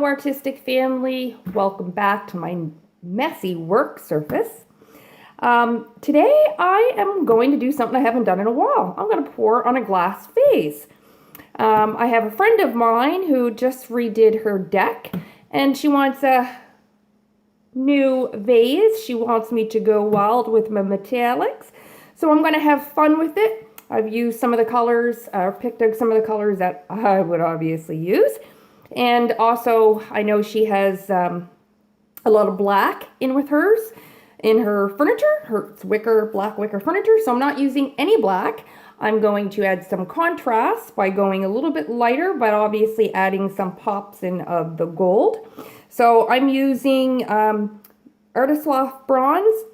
Hello artistic family, welcome back to my messy work surface. Today I am going to do something I haven't done in a while. I'm going to pour on a glass vase. I have a friend of mine who just redid her deck and she wants a new vase. She wants me to go wild with my metallics. So I'm going to have fun with it. I've used some of the colors, picked out some of the colors that I would obviously use. And also, I know she has a lot of black in with hers, in her furniture, her black wicker furniture. So I'm not using any black. I'm going to add some contrast by going a little bit lighter, but obviously adding some pops in of the gold. So I'm using Artist Loft Bronze.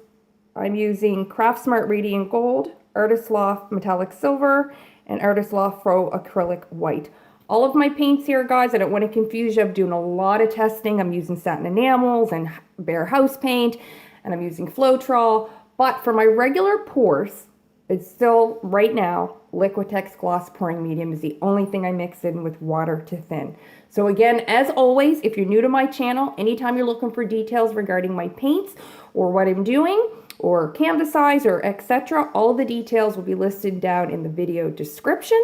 I'm using Craft Smart Radiant Gold, Artist Loft Metallic Silver, and Artist Loft Pro Acrylic White. All of my paints here, guys, I don't want to confuse you. I'm doing a lot of testing. I'm using satin enamels and bare house paint, and I'm using Floetrol. But for my regular pours, it's still, right now, Liquitex Gloss Pouring Medium is the only thing I mix in with water to thin. So again, as always, if you're new to my channel, anytime you're looking for details regarding my paints or what I'm doing, or canvas size, or etc., all the details will be listed down in the video description.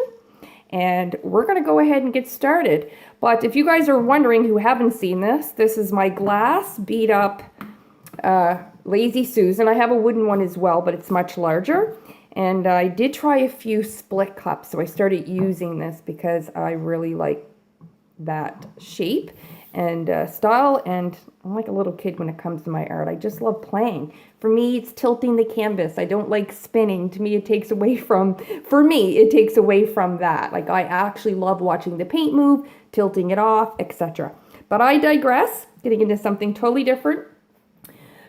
And we're going to go ahead and get started. But if you guys are wondering who haven't seen this, this is my glass beat up Lazy Susan. I have a wooden one as well, but it's much larger. And I did try a few split cups, so I started using this because I really like that shape and style, and I'm like a little kid when it comes to my art. I just love playing. For me, it's tilting the canvas. I don't like spinning. To me, it takes away from, it takes away from that. Like, I actually love watching the paint move, tilting it off, etc. But I digress, getting into something totally different.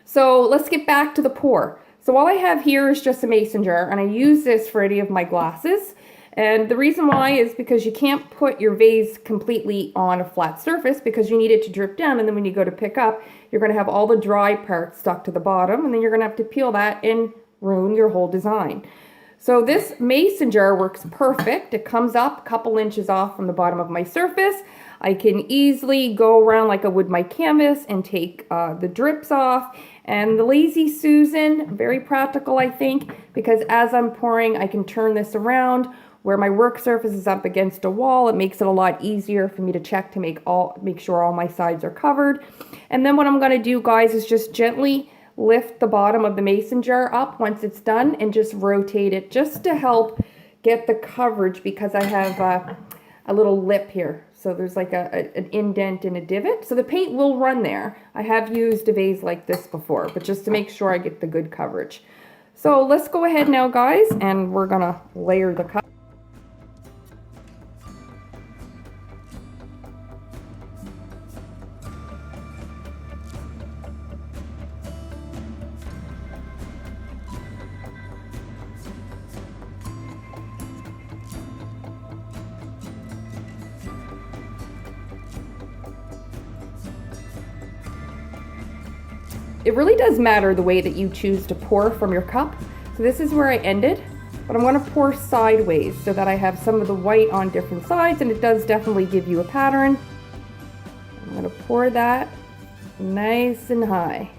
So let's get back to the pour. So all I have here is just a mason jar, and I use this for any of my glasses. And the reason why is because you can't put your vase completely on a flat surface because you need it to drip down, and then when you go to pick up, you're going to have all the dry parts stuck to the bottom, and then you're going to have to peel that and ruin your whole design. So this mason jar works perfect. It comes up a couple inches off from the bottom of my surface. I can easily go around like I would my canvas and take the drips off. And the Lazy Susan, very practical, I think, because as I'm pouring, I can turn this around. Where my work surface is up against a wall, it makes it a lot easier for me to check to make sure all my sides are covered. And then what I'm going to do, guys, is just gently lift the bottom of the mason jar up once it's done and just rotate it just to help get the coverage, because I have a little lip here. So there's like an indent and a divot. So the paint will run there. I have used a vase like this before, but just to make sure I get the good coverage. So let's go ahead now, guys, and we're going to layer the cup. It really does matter the way that you choose to pour from your cup. So this is where I ended, but I'm going to pour sideways so that I have some of the white on different sides, and it does definitely give you a pattern. I'm going to pour that nice and high.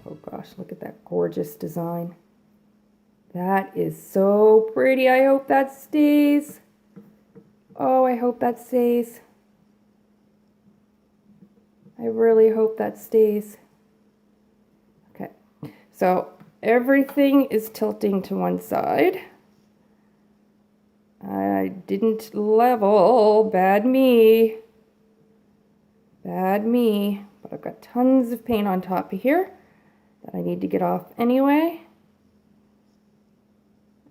Oh gosh, look at that gorgeous design. That is so pretty. I hope that stays. Oh, I hope that stays. I really hope that stays. Okay, so everything is tilting to one side. I didn't level, bad me. Bad me, but I've got tons of paint on top of here that I need to get off anyway.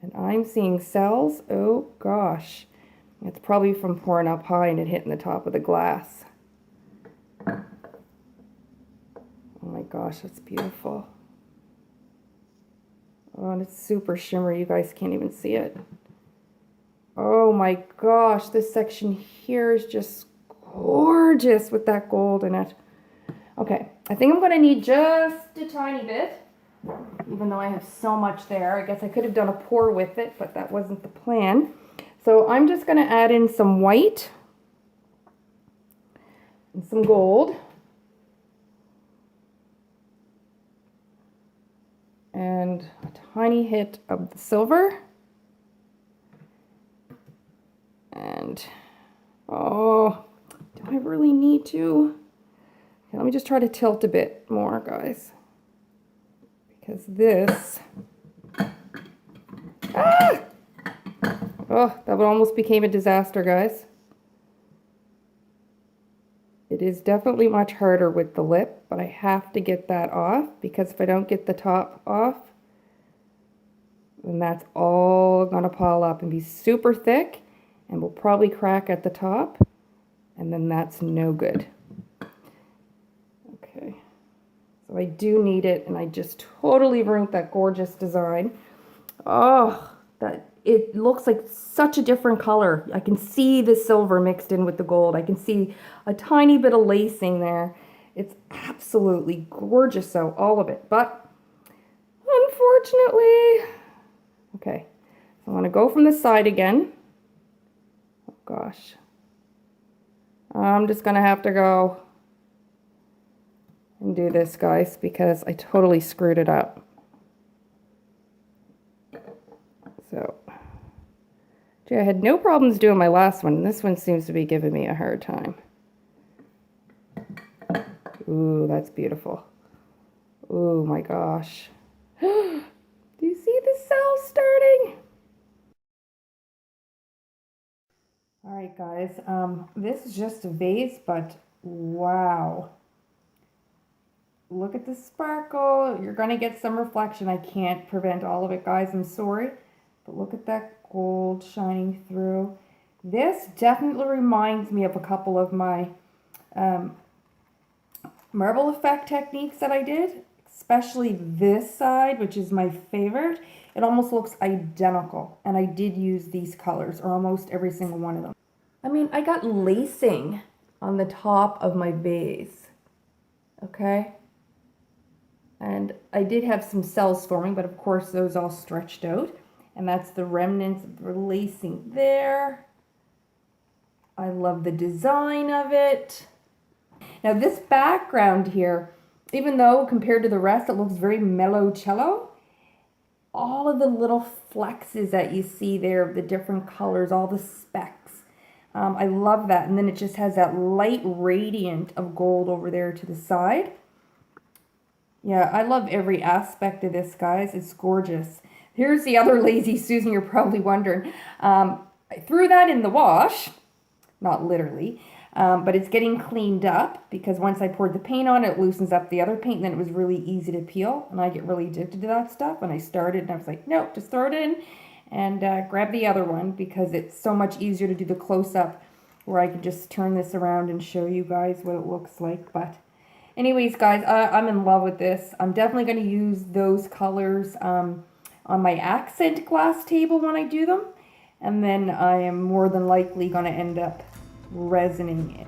And I'm seeing cells, oh gosh. It's probably from pouring up high and it hitting the top of the glass. Oh my gosh, that's beautiful. Oh, and it's super shimmery. You guys can't even see it. Oh my gosh, this section here is just gorgeous with that gold in it. Okay, I think I'm going to need just a tiny bit, even though I have so much there. I guess I could have done a pour with it, but that wasn't the plan. So I'm just going to add in some white. and some gold. And a tiny hit of the silver. And, oh, do I really need to? Okay, let me just try to tilt a bit more, guys. Because this, ah! Oh, that would almost became a disaster, guys. It is definitely much harder with the lip, but I have to get that off, because if I don't get the top off, then that's all gonna pile up and be super thick and will probably crack at the top, and then that's no good. Okay, so I do need it, and I just totally ruined that gorgeous design. Oh, that it looks like such a different color. I can see the silver mixed in with the gold. I can see a tiny bit of lacing there. It's absolutely gorgeous, so all of it. But unfortunately, okay, so I want to go from the side again. Oh gosh, I'm just gonna have to go and do this, guys, because I totally screwed it up. So, gee, I had no problems doing my last one. This one seems to be giving me a hard time. Ooh, that's beautiful. Oh my gosh. Do you see the cells starting? All right, guys. This is just a vase, but wow. Look at the sparkle. You're gonna get some reflection. I can't prevent all of it, guys. I'm sorry. But look at that gold shining through. This definitely reminds me of a couple of my marble effect techniques that I did, especially this side, which is my favorite. It almost looks identical, and I did use these colors, or almost every single one of them. I mean, I got lacing on the top of my vase, okay? And I did have some cells forming, but of course those all stretched out. And that's the remnants of the lacing there. I love the design of it. Now this background here, even though compared to the rest it looks very mellow cello, all of the little flexes that you see there of the different colors, all the specks, I love that. And then it just has that light radiant of gold over there to the side. Yeah, I love every aspect of this, guys. It's gorgeous. Here's the other Lazy Susan, you're probably wondering. I threw that in the wash, not literally, but it's getting cleaned up because once I poured the paint on, it loosens up the other paint, and then it was really easy to peel, and I get really addicted to that stuff. And I started, and I was like, nope, just throw it in and grab the other one because it's so much easier to do the close-up where I can just turn this around and show you guys what it looks like. But anyways, guys, I'm in love with this. I'm definitely going to use those colors on my accent glass table when I do them. And then I am more than likely going to end up resining it.